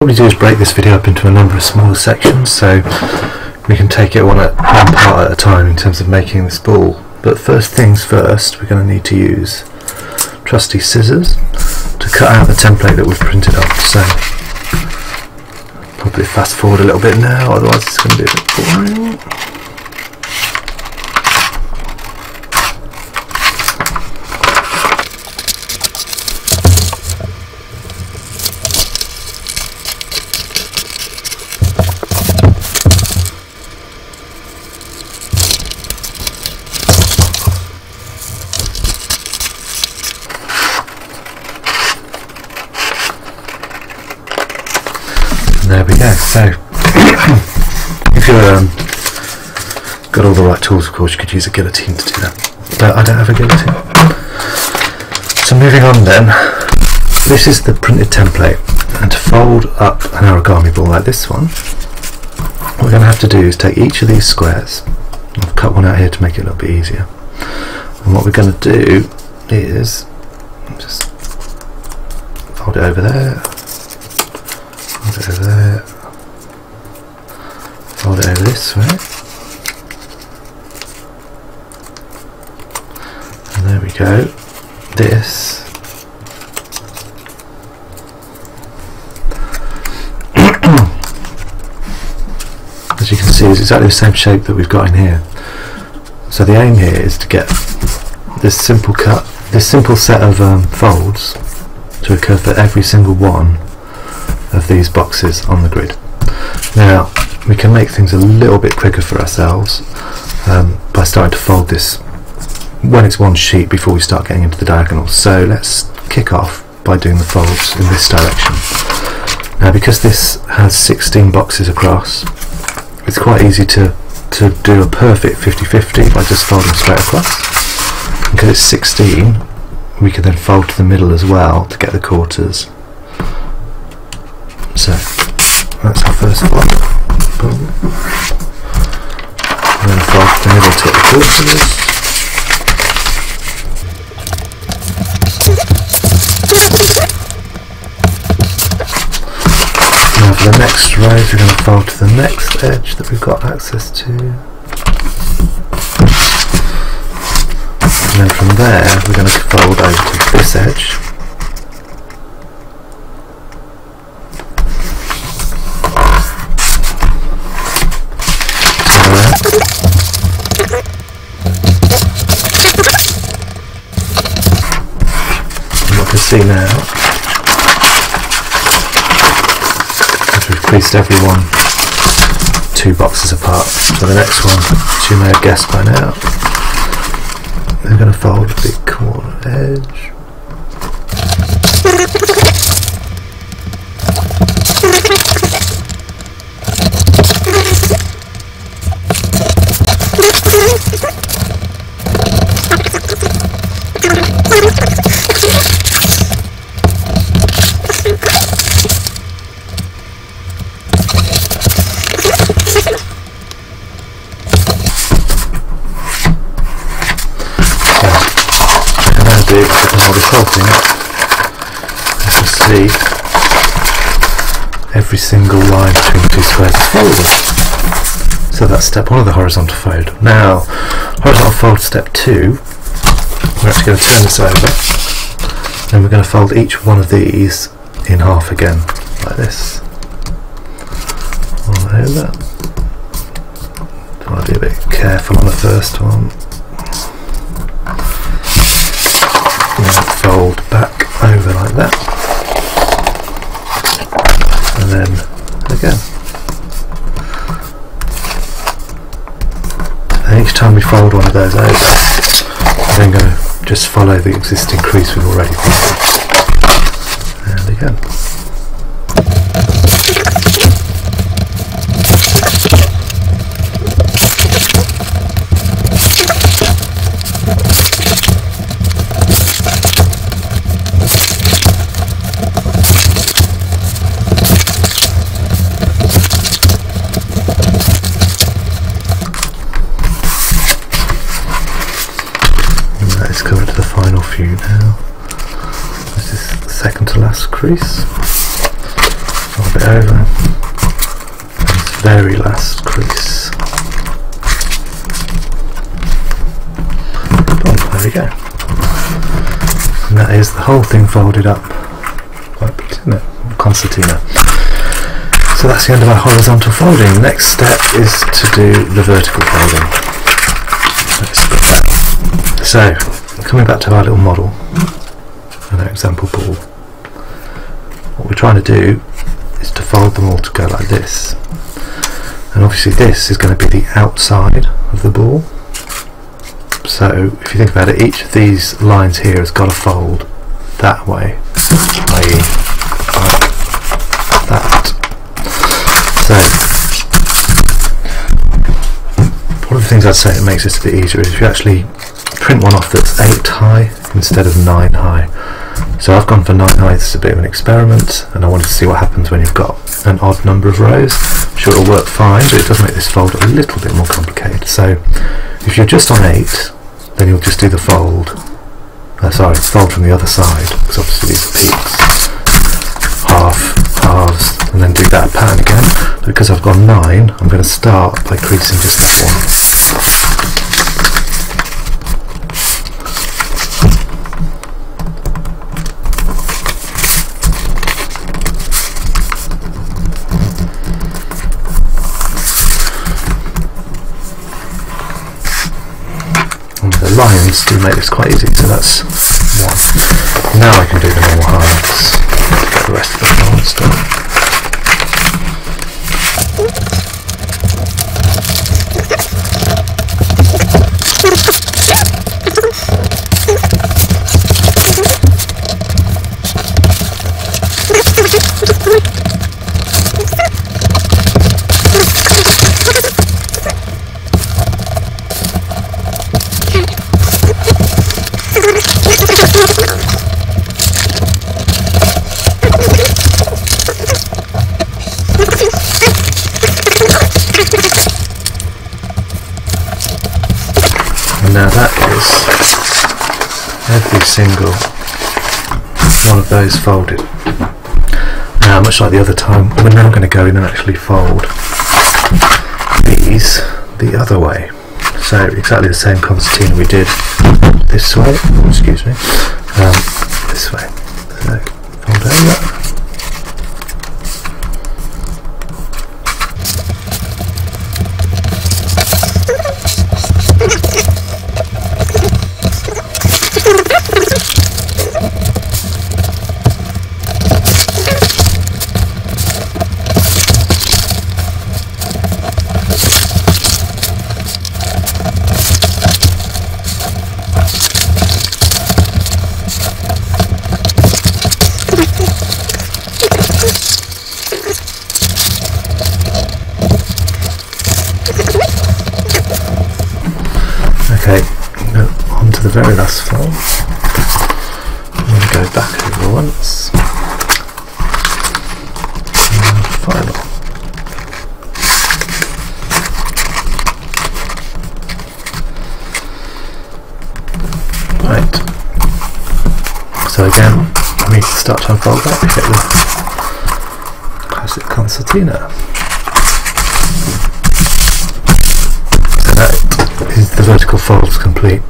What we do is break this video up into a number of smaller sections so we can take it one part at a time in terms of making this ball. But first things first, we're going to need to use trusty scissors to cut out the template that we've printed off. So probably fast forward a little bit now, otherwise it's going to be a bit boring. There we go. So if you've got all the right tools, of course you could use a guillotine to do that, but I don't have a guillotine. So moving on then, this is the printed template, and to fold up an origami ball like this one, what we're going to have to do is take each of these squares. I've cut one out here to make it a little bit easier, and what we're going to do is just fold it over there, fold it over there, fold it over this way, and there we go. This as you can see is exactly the same shape that we've got in here. So the aim here is to get this simple set of folds to occur for every single one of these boxes on the grid. Now we can make things a little bit quicker for ourselves by starting to fold this when it's one sheet before we start getting into the diagonals. So let's kick off by doing the folds in this direction. Now because this has 16 boxes across, it's quite easy to do a perfect 50-50 by just folding straight across. Because it's 16, we can then fold to the middle as well to get the quarters. So that's our first one. Boom. And then fold to the middle to get the quarters. Now for the next rows we're going to fold to the next edge that we've got access to. And then from there we're going to fold over to this edge. See now, as we've creased every one 2 boxes apart. So the next one, as you may have guessed by now, we're going to fold a big corner edge. While we're folding it, you can see every single line between the 2 squares is folded. So that's step 1 of the horizontal fold. Now, horizontal fold step 2, we're actually going to turn this over, and we're going to fold each one of these in half again, like this. All over. Don't want to be a bit careful on the first one. Fold back over like that, and then again. And each time we fold one of those over, we're then going to just follow the existing crease we've already folded, and again. Coming to the final few now. This is the second to last crease. fold it over, this very last crease. There we go. And that is the whole thing folded up. Quite big, isn't it? Concertina. So that's the end of our horizontal folding. Next step is to do the vertical folding. Let's split that. So, coming back to our little model and our example ball, what we're trying to do is to fold them all to go like this. And obviously this is going to be the outside of the ball. So if you think about it, each of these lines here has got to fold that way, i.e. like that. So one of the things I'd say that makes this a bit easier is if you actually print one off that's 8 high instead of 9 high. So I've gone for 9 high. This is a bit of an experiment, and I wanted to see what happens when you've got an odd number of rows. I'm sure it'll work fine, but it does make this fold a little bit more complicated. So if you're just on 8, then you'll just do the fold. Fold from the other side, because obviously these are peaks. Half, halves, and then do that pattern again. But because I've gone 9, I'm going to start by creasing just that one. Lines do make this quite easy, so that's one. Now I can do the normal halves. Get the rest of the folds done. Now that is every single one of those folded. Now, much like the other time, we're now going to go in and actually fold these the other way. So exactly the same concertina we did this way, excuse me, this way. So fold over. Okay, on to the very last fold. I'm going to go back over once. And final. Right. So again, we start to unfold that, we get the classic concertina. So that is the vertical folds complete.